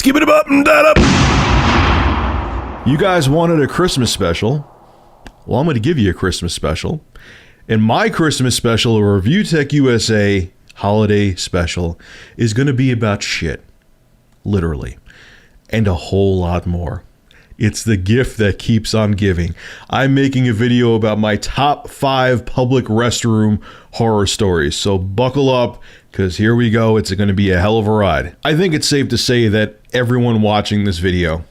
Skip it up and that up. You guys wanted a Christmas special. Well, I'm going to give you a Christmas special. And my Christmas special, or Review Tech USA holiday special, is going to be about shit. Literally. And a whole lot more. It's the gift that keeps on giving. I'm making a video about my top 5 public restroom horror stories. So buckle up, because here we go. It's going to be a hell of a ride. I think it's safe to say that everyone watching this video,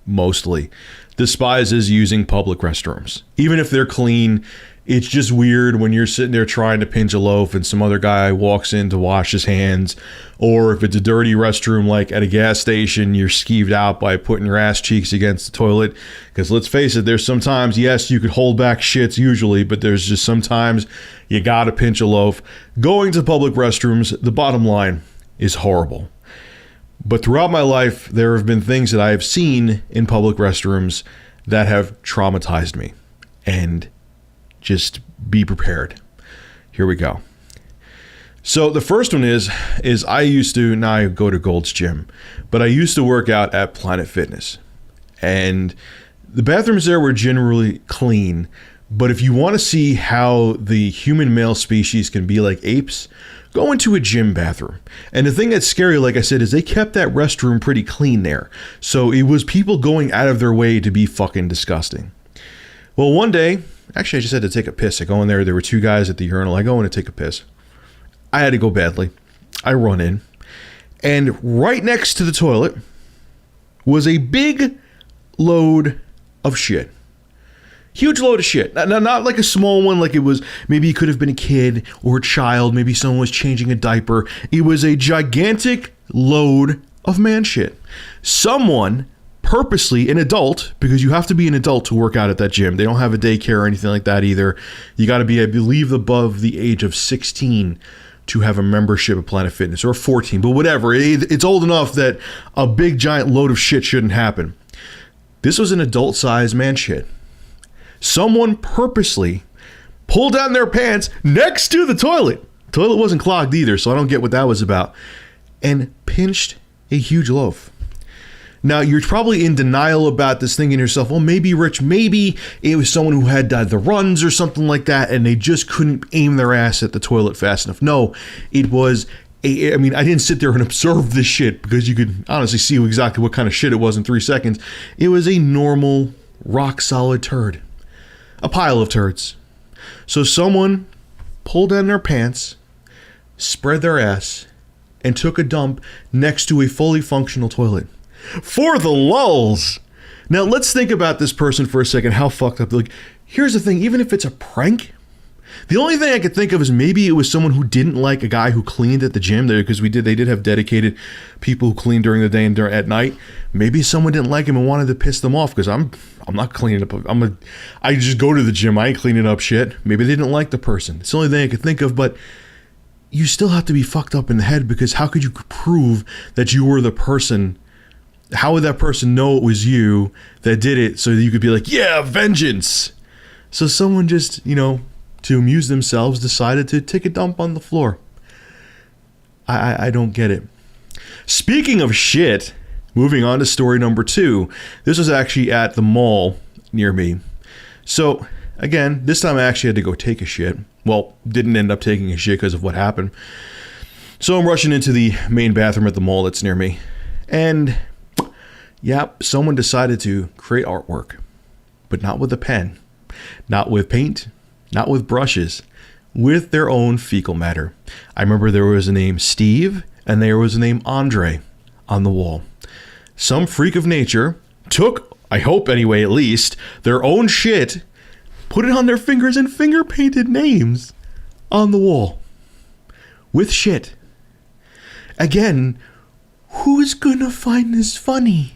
mostly, despises using public restrooms. Even if they're clean, it's just weird when you're sitting there trying to pinch a loaf and some other guy walks in to wash his hands. Or if it's a dirty restroom like at a gas station, you're skeeved out by putting your ass cheeks against the toilet. Because let's face it, there's sometimes, yes, you could hold back shits usually, but there's just sometimes you gotta pinch a loaf. Going to public restrooms, the bottom line, is horrible. But throughout my life, there have been things that I have seen in public restrooms that have traumatized me. And just be prepared. Here we go. So the first one is I used to, now I go to Gold's Gym, but I used to work out at Planet Fitness. And the bathrooms there were generally clean, but if you want to see how the human male species can be like apes, go into a gym bathroom. And the thing that's scary, like I said, is they kept that restroom pretty clean there. So it was people going out of their way to be fucking disgusting. Well, one day, actually, I just had to take a piss. I go in there. There were 2 guys at the urinal. I go in to take a piss. I had to go badly. I run in. And right next to the toilet was a big load of shit. Huge load of shit. Not like a small one, like it was, maybe it could have been a kid or a child. Maybe someone was changing a diaper. It was a gigantic load of man shit. Someone purposely, an adult, because you have to be an adult to work out at that gym. They don't have a daycare or anything like that either. You got to be, I believe, above the age of 16 to have a membership at Planet Fitness, or 14, but whatever. It's old enough that a big giant load of shit shouldn't happen. This was an adult-sized man shit. Someone purposely pulled down their pants next to the toilet. The toilet wasn't clogged either, so I don't get what that was about. And pinched a huge loaf. Now, you're probably in denial about this, thinking to yourself, well, maybe, Rich, maybe it was someone who had the runs or something like that, and they just couldn't aim their ass at the toilet fast enough. No, it was I didn't sit there and observe this shit, because you could honestly see exactly what kind of shit it was in 3 seconds. It was a normal, rock-solid turd. A pile of turds. So someone pulled down their pants, spread their ass, and took a dump next to a fully functional toilet. For the lulz. Now let's think about this person for a second. How fucked up. Like, here's the thing. Even if it's a prank, the only thing I could think of is maybe it was someone who didn't like a guy who cleaned at the gym there, because they did have dedicated people who clean during the day and at night. Maybe someone didn't like him and wanted to piss them off, because I'm not cleaning up. I just go to the gym. I ain't cleaning up shit. Maybe they didn't like the person. It's the only thing I could think of. But you still have to be fucked up in the head, because how could you prove that you were the person? How would that person know it was you that did it, so that you could be like, yeah, vengeance? So someone just, to amuse themselves, decided to take a dump on the floor. I don't get it. Speaking of shit, moving on to story number 2. This was actually at the mall near me. So, again, this time I actually had to go take a shit. Well, didn't end up taking a shit because of what happened. So I'm rushing into the main bathroom at the mall that's near me. And yep, someone decided to create artwork, but not with a pen, not with paint, not with brushes, with their own fecal matter. I remember there was a name Steve and there was a name Andre on the wall. Some freak of nature took, I hope anyway, at least, their own shit, put it on their fingers and finger painted names on the wall with shit. Again, who's gonna find this funny?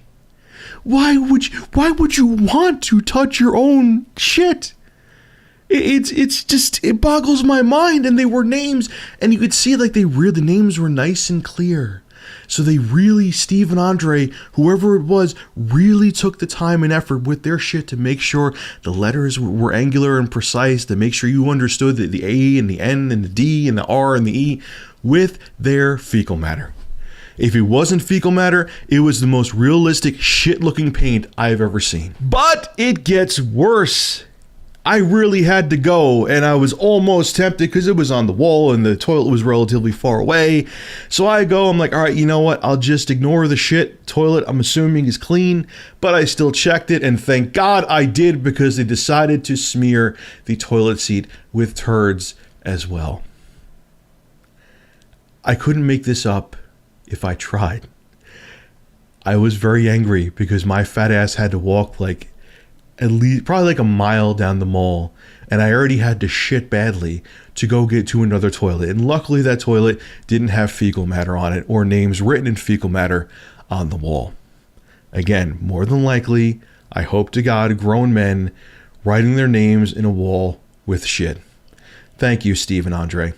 Why would you want to touch your own shit? It boggles my mind. And they were names, and you could see like the names were nice and clear. So they really, Steve and Andre, whoever it was, really took the time and effort with their shit to make sure the letters were angular and precise, to make sure you understood the A and the N and the D and the R and the E with their fecal matter. If it wasn't fecal matter, it was the most realistic shit-looking paint I've ever seen. But it gets worse. I really had to go, and I was almost tempted because it was on the wall and the toilet was relatively far away. So I go, I'm like, all right, you know what? I'll just ignore the shit. Toilet, I'm assuming, is clean, but I still checked it, and thank God I did, because they decided to smear the toilet seat with turds as well. I couldn't make this up if I tried. I was very angry because my fat ass had to walk like at least probably like a mile down the mall, and I already had to shit badly to go get to another toilet. And luckily that toilet didn't have fecal matter on it or names written in fecal matter on the wall. Again, more than likely, I hope to God, grown men writing their names in a wall with shit. Thank you, Steve and Andre.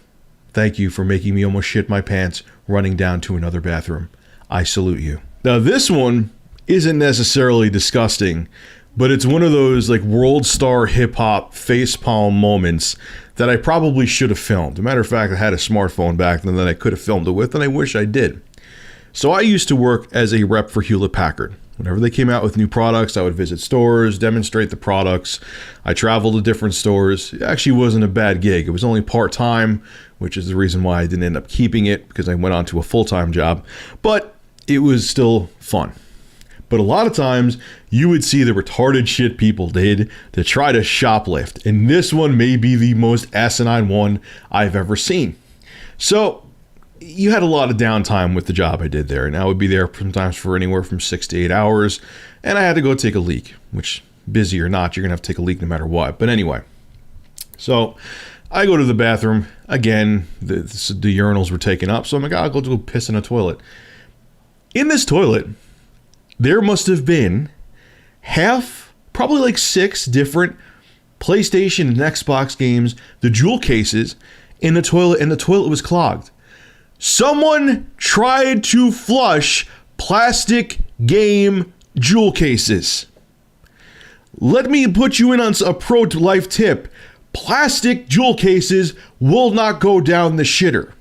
Thank you for making me almost shit my pants running down to another bathroom. I salute you. Now this one isn't necessarily disgusting, but it's one of those like world star hip hop facepalm moments that I probably should have filmed. As a matter of fact, I had a smartphone back then that I could have filmed it with, and I wish I did. So I used to work as a rep for Hewlett-Packard. Whenever they came out with new products, I would visit stores, demonstrate the products. I traveled to different stores. It actually wasn't a bad gig. It was only part-time, which is the reason why I didn't end up keeping it, because I went on to a full-time job. But it was still fun. But a lot of times, you would see the retarded shit people did to try to shoplift. And this one may be the most asinine one I've ever seen. So, you had a lot of downtime with the job I did there. And I would be there sometimes for anywhere from 6 to 8 hours. And I had to go take a leak, which, busy or not, you're going to have to take a leak no matter what. But anyway, so I go to the bathroom. Again, the urinals were taken up. So I'm like, I'll go piss in a toilet. In this toilet, there must have been probably like 6 different PlayStation and Xbox games, the jewel cases, in the toilet, and the toilet was clogged. Someone tried to flush plastic game jewel cases. Let me put you in on a pro life tip. Plastic jewel cases will not go down the shitter.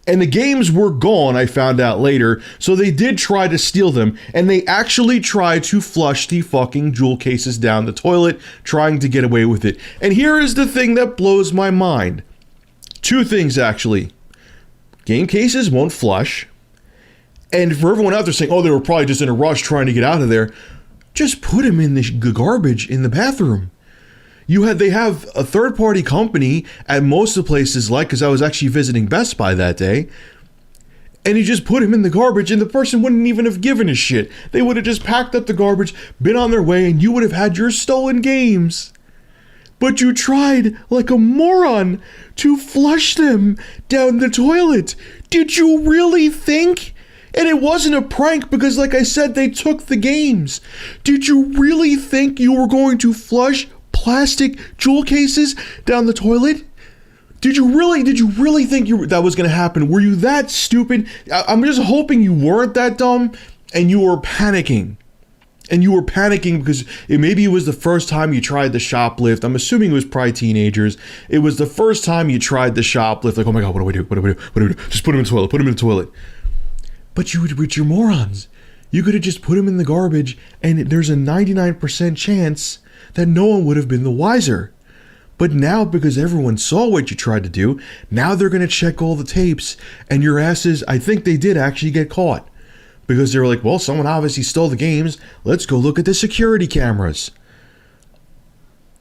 And the games were gone, I found out later, so they did try to steal them, and they actually tried to flush the fucking jewel cases down the toilet, trying to get away with it. And here is the thing that blows my mind. 2 things, actually. Game cases won't flush, and for everyone out there saying, oh, they were probably just in a rush trying to get out of there, just put them in the garbage in the bathroom. They have a third-party company at most of the places, like, because I was actually visiting Best Buy that day, and you just put them in the garbage, and the person wouldn't even have given a shit. They would have just packed up the garbage, been on their way, and you would have had your stolen games. But you tried, like a moron, to flush them down the toilet. Did you really think? And it wasn't a prank because, like I said, they took the games. Did you really think you were going to flush plastic jewel cases down the toilet? Did you really think that was going to happen? Were you that stupid? I'm just hoping you weren't that dumb and you were panicking. And you were panicking because maybe it was the first time you tried the shoplift. I'm assuming it was probably teenagers. It was the first time you tried the shoplift. Like, oh my God, what do I do? What do I do? Just put him in the toilet. But you're morons. You could have just put him in the garbage, and there's a 99% chance that no one would have been the wiser. But now, because everyone saw what you tried to do, now they're going to check all the tapes, and your asses, I think they did actually get caught. Because they were like, well, someone obviously stole the games. Let's go look at the security cameras.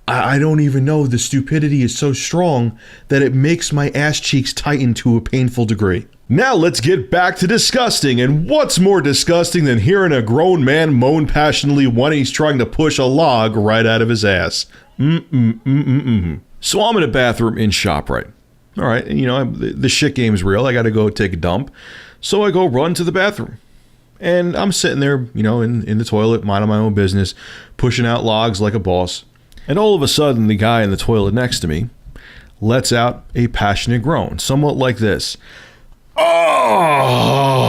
I don't even know. The stupidity is so strong that it makes my ass cheeks tighten to a painful degree. Now let's get back to disgusting. And what's more disgusting than hearing a grown man moan passionately when he's trying to push a log right out of his ass? So I'm in a bathroom in ShopRite. All right, the shit game's real. I got to go take a dump. So I go run to the bathroom. And I'm sitting there, in the toilet, minding my own business, pushing out logs like a boss. And all of a sudden, the guy in the toilet next to me lets out a passionate groan, somewhat like this. Oh!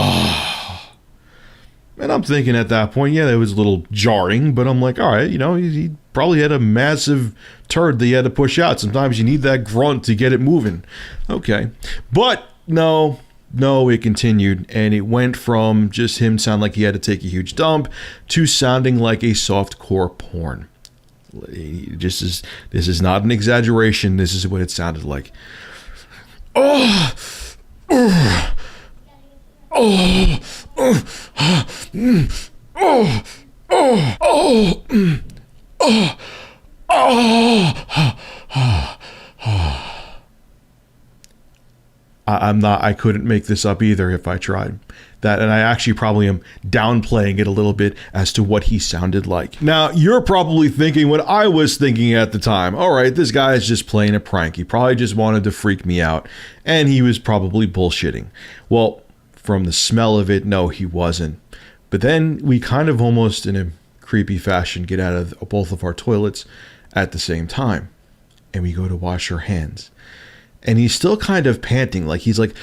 And I'm thinking at that point, yeah, that was a little jarring, but I'm like, all right, he probably had a massive turd that he had to push out. Sometimes you need that grunt to get it moving. Okay. But no, no, it continued, and it went from just him sound like he had to take a huge dump to sounding like a softcore porn. This is not an exaggeration. This is what it sounded like. Oh, oh, oh, oh, oh, oh, oh, oh, oh, oh. I couldn't make this up either if I tried. That, and I actually probably am downplaying it a little bit as to what he sounded like. Now, you're probably thinking what I was thinking at the time. All right, this guy is just playing a prank. He probably just wanted to freak me out, and he was probably bullshitting. Well, from the smell of it, no, he wasn't. But then we kind of almost, in a creepy fashion, get out of both of our toilets at the same time, and we go to wash our hands. And he's still kind of panting, like he's like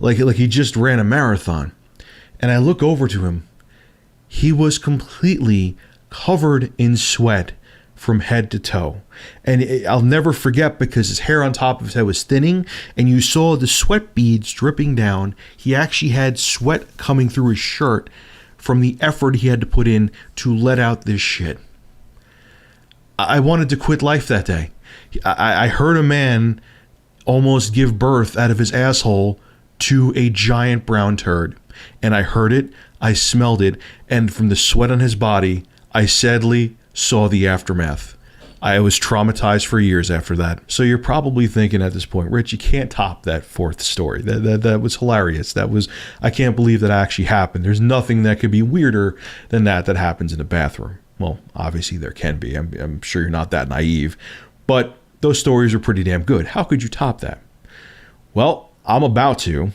he just ran a marathon. And I look over to him. He was completely covered in sweat from head to toe. And I'll never forget, because his hair on top of his head was thinning, and you saw the sweat beads dripping down. He actually had sweat coming through his shirt from the effort he had to put in to let out this shit. I wanted to quit life that day. I heard a man almost give birth out of his asshole to a giant brown turd. And I heard it, I smelled it, and from the sweat on his body, I sadly saw the aftermath. I was traumatized for years after that. So you're probably thinking at this point, Rich, you can't top that fourth story. That was hilarious. I can't believe that actually happened. There's nothing that could be weirder than that happens in a bathroom. Well, obviously there can be. I'm sure you're not that naive. But those stories are pretty damn good. How could you top that? Well, I'm about to.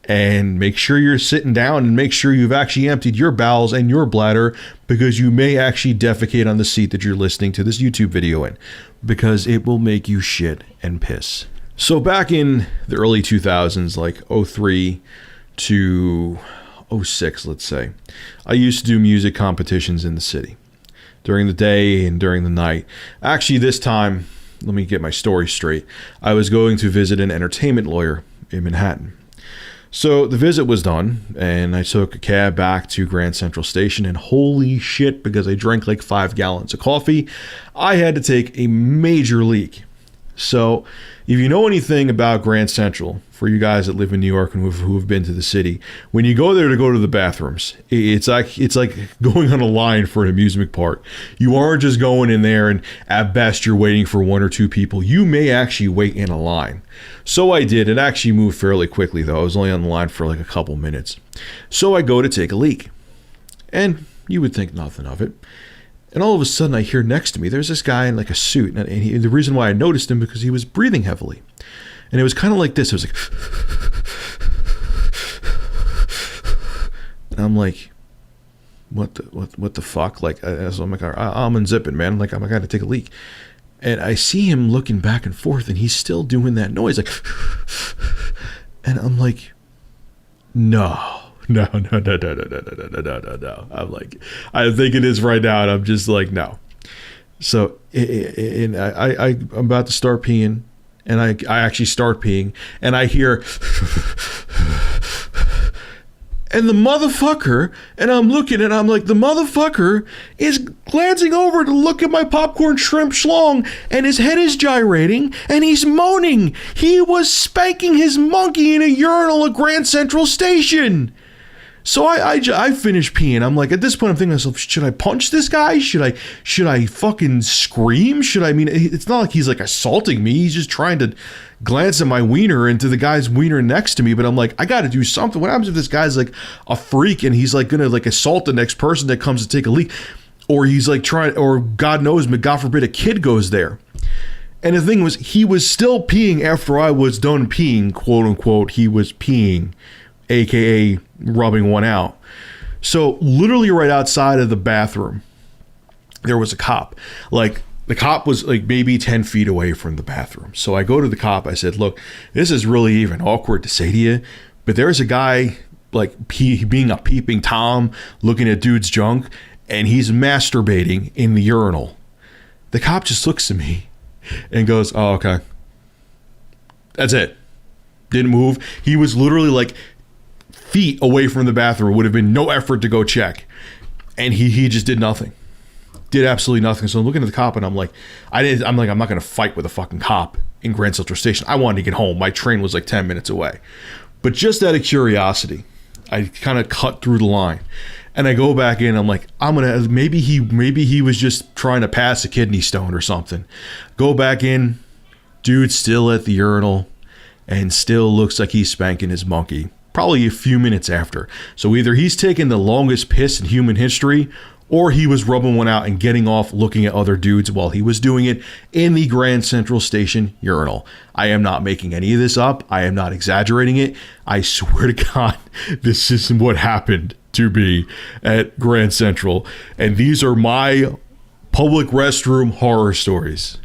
And make sure you're sitting down and make sure you've actually emptied your bowels and your bladder, because you may actually defecate on the seat that you're listening to this YouTube video in, because it will make you shit and piss. So back in the early 2000s, like 03 to 06, let's say, I used to do music competitions in the city during the day and during the night. Actually, this time, let me get my story straight. I was going to visit an entertainment lawyer in Manhattan. So the visit was done, and I took a cab back to Grand Central Station, and holy shit, because I drank like 5 gallons of coffee, I had to take a major leak. So if you know anything about Grand Central, for you guys that live in New York and who have been to the city, when you go there to go to the bathrooms, it's like going on a line for an amusement park. You aren't just going in there and at best you're waiting for 1 or 2 people. You may actually wait in a line. So I did. It actually moved fairly quickly, though. I was only on the line for like a couple minutes. So I go to take a leak, and you would think nothing of it. And all of a sudden I hear next to me, there's this guy in like a suit, and the reason why I noticed him, because he was breathing heavily. And it was kind of like this. It was like, and I'm like, what the fuck? Like, so I'm like, I'm unzipping, man. Like, I got to take a leak. And I see him looking back and forth, and he's still doing that noise, like, and I'm like, no. I'm like, I think it is right now, and I'm just like, no. So, and I'm about to start peeing. And I actually start peeing, and I hear, and the motherfucker, and I'm looking, and I'm like, the motherfucker is glancing over to look at my popcorn shrimp schlong, and his head is gyrating, and he's moaning. He was spanking his monkey in a urinal at Grand Central Station. So I finished peeing. I'm like, at this point, I'm thinking to myself, should I punch this guy? Should I fucking scream? It's not like he's like assaulting me. He's just trying to glance at my wiener into the guy's wiener next to me. But I'm like, I got to do something. What happens if this guy's like a freak and he's like going to like assault the next person that comes to take a leak? Or he's like or God knows, but God forbid a kid goes there. And the thing was, he was still peeing after I was done peeing, quote unquote. He was peeing, AKA rubbing one out. So literally right outside of the bathroom, there was a cop. Like, the cop was like maybe 10 feet away from the bathroom. So I go to the cop. I said, look, this is really even awkward to say to you, but there's a guy like being a peeping Tom looking at dude's junk, and he's masturbating in the urinal. The cop just looks at me and goes, oh, okay. That's it. Didn't move. He was literally like feet away from the bathroom. It would have been no effort to go check. And he just did nothing. Did absolutely nothing. So I'm looking at the cop and I'm like, I'm not going to fight with a fucking cop in Grand Central Station. I wanted to get home. My train was like 10 minutes away. But just out of curiosity, I kind of cut through the line. And I go back in. I'm like, maybe he was just trying to pass a kidney stone or something. Go back in. Dude's still at the urinal and still looks like he's spanking his monkey. Probably a few minutes after. So either he's taking the longest piss in human history, or he was rubbing one out and getting off looking at other dudes while he was doing it in the Grand Central Station urinal. I am not making any of this up. I am not exaggerating it. I swear to God, this is what happened to be at Grand Central. And these are my public restroom horror stories.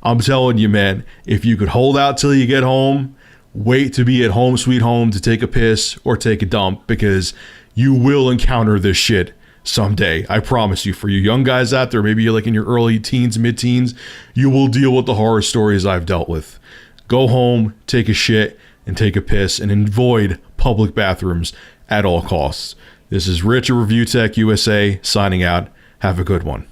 I'm telling you, man, if you could hold out till you get home, wait to be at home sweet home to take a piss or take a dump, because you will encounter this shit someday. I promise you. For you young guys out there, maybe you're like in your early teens, mid-teens, you will deal with the horror stories I've dealt with. Go home, take a shit, and take a piss, and avoid public bathrooms at all costs. This is Rich at Review Tech USA signing out. Have a good one.